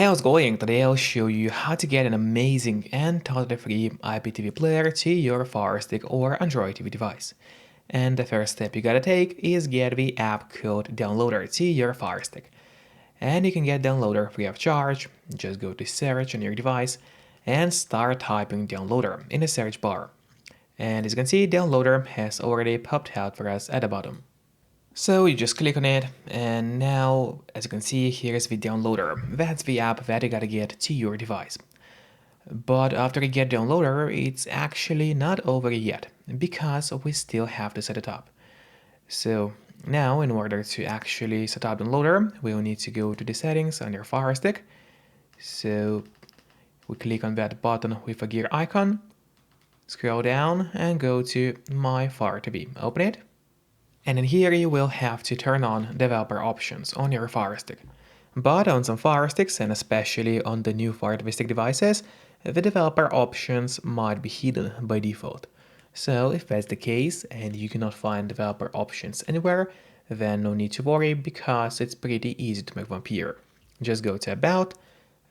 Hey, how's it going? Today I'll show you how to get an amazing and totally free IPTV player to your Firestick or Android TV device. And the first step you gotta take is get the app called Downloader to your Firestick. And you can get Downloader free of charge. Just go to search on your device and start typing Downloader in the search bar. And as you can see, Downloader has already popped out for us at the bottom. So you just click on it, and now, as you can see, here's the downloader. That's the app that you gotta get to your device. But after you get downloader, it's actually not over yet, because we still have to set it up. So now, in order to actually set up downloader, we'll need to go to the settings on your Fire Stick. So we click on that button with a gear icon, scroll down, and go to My Fire TV. Open it. And in here you will have to turn on developer options on your Firestick. But on some Firesticks, and especially on the new Firestick devices, the developer options might be hidden by default. So if that's the case and you cannot find developer options anywhere, then no need to worry because it's pretty easy to make them appear. Just go to About,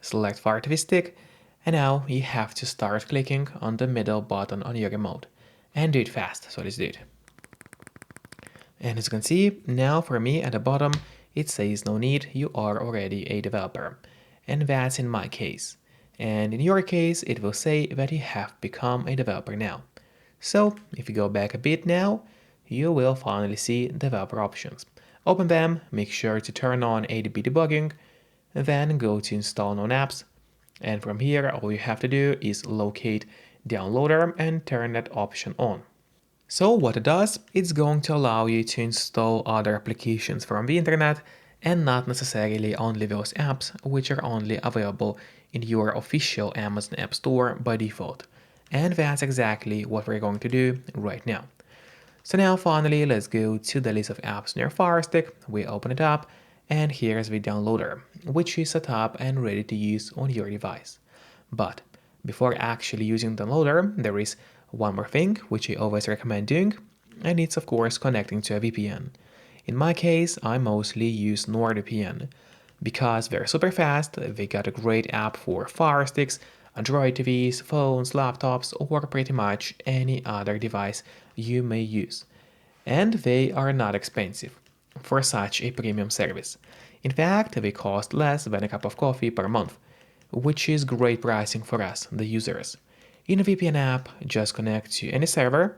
select Firestick, and now you have to start clicking on the middle button on your remote. And do it fast, so let's do it. And as you can see, now for me at the bottom, it says no need, you are already a developer. And that's in my case. And in your case, it will say that you have become a developer now. So if you go back a bit now, you will finally see developer options. Open them, make sure to turn on ADB debugging, then go to install known apps. And from here, all you have to do is locate downloader and turn that option on. So what it does, it's going to allow you to install other applications from the internet and not necessarily only those apps which are only available in your official Amazon App Store by default. And that's exactly what we're going to do right now. So now finally, let's go to the list of apps near Firestick. We open it up, and here's the downloader, which is set up and ready to use on your device. But before actually using the downloader, there is one more thing which I always recommend doing, and it's of course connecting to a VPN. In my case, I mostly use NordVPN because they're super fast, they got a great app for Fire Sticks, Android TVs, phones, laptops, or pretty much any other device you may use. And they are not expensive for such a premium service. In fact, they cost less than a cup of coffee per month, which is great pricing for us, the users. In a VPN app, just connect to any server.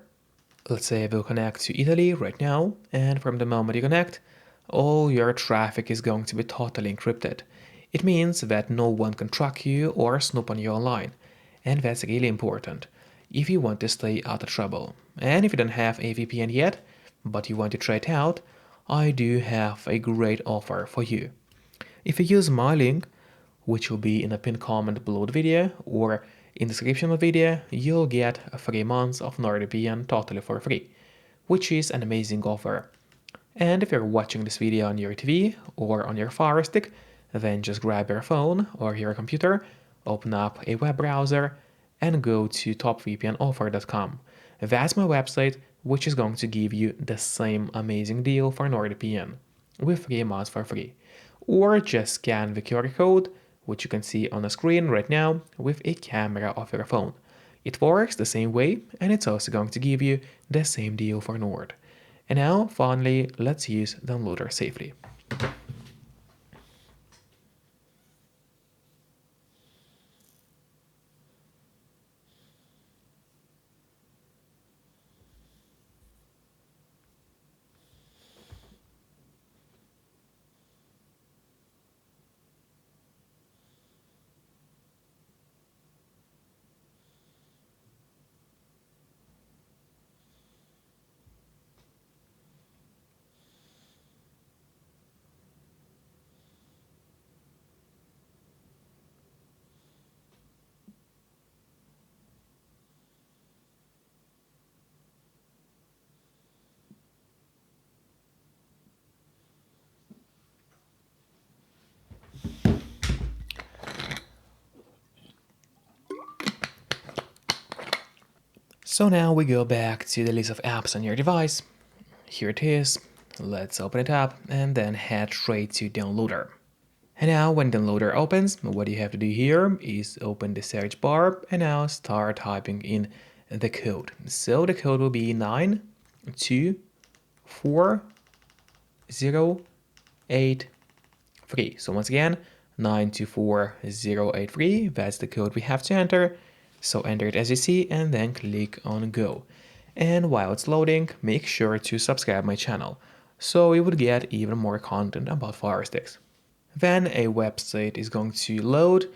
Let's say we'll connect to Italy right now, and from the moment you connect, all your traffic is going to be totally encrypted. It means that no one can track you or snoop on you online, and that's really important if you want to stay out of trouble. And if you don't have a VPN yet, but you want to try it out, I do have a great offer for you. If you use my link, which will be in a pinned comment below the video or in the description of the video, you'll get 3 months of NordVPN totally for free, which is an amazing offer. And if you're watching this video on your TV or on your Fire Stick, then just grab your phone or your computer, open up a web browser, and go to topvpnoffer.com. That's my website, which is going to give you the same amazing deal for NordVPN with 3 months for free. Or just scan the QR code, which you can see on the screen right now with a camera of your phone. It works the same way, and it's also going to give you the same deal for Nord. And now, finally, let's use downloader safely. So now we go back to the list of apps on your device. Here it is. Let's open it up and then head straight to downloader. And now when the loader opens, what you have to do here is open the search bar and now start typing in the code. So the code will be 92408. So once again, 92408. That's the code we have to enter. So enter it as you see and then click on go. And while it's loading, make sure to subscribe my channel so you would get even more content about Firesticks. Then a website is going to load.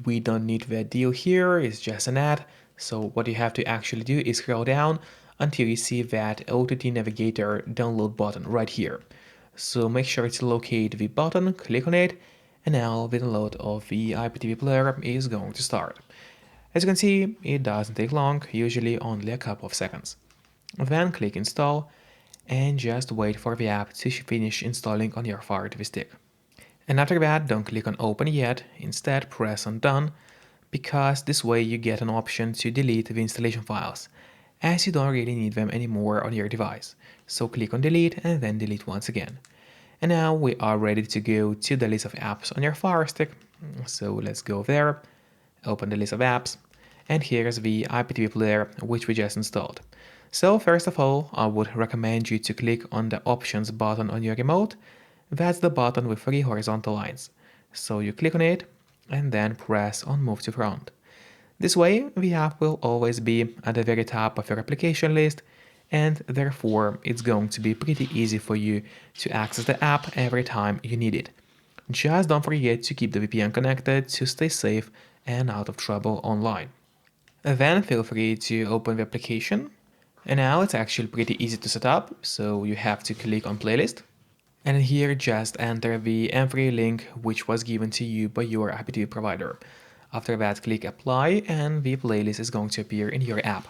We don't need that deal here, it's just an ad. So what you have to actually do is scroll down until you see that OTT Navigator download button right here. So make sure to locate the button, click on it, and now the download of the IPTV player is going to start. As you can see, it doesn't take long, usually only a couple of seconds. Then click install and just wait for the app to finish installing on your Fire TV stick. And after that, don't click on open yet, instead press on done, because this way you get an option to delete the installation files, as you don't really need them anymore on your device. So click on delete and then delete once again. And now we are ready to go to the list of apps on your Fire Stick. So let's go there, open the list of apps, and here's the IPTV player which we just installed. So first of all, I would recommend you to click on the options button on your remote. That's the button with 3 horizontal lines. So you click on it and then press on move to front. This way, the app will always be at the very top of your application list, and therefore it's going to be pretty easy for you to access the app every time you need it. Just don't forget to keep the VPN connected to stay safe and out of trouble online. Then feel free to open the application. And now it's actually pretty easy to set up, so you have to click on playlist. And here just enter the M3 link which was given to you by your IPTV provider. After that, click apply and the playlist is going to appear in your app.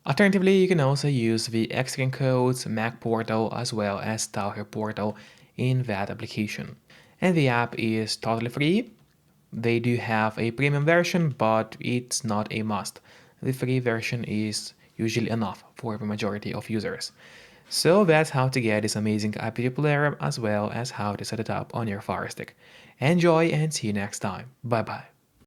Alternatively, you can also use the Xstream codes, Mac portal as well as Stalker portal in that application. And the app is totally free. They do have a premium version, but it's not a must. The free version is usually enough for the majority of users. So that's how to get this amazing IPTV player as well as how to set it up on your Fire Stick. Enjoy and see you next time. Bye bye.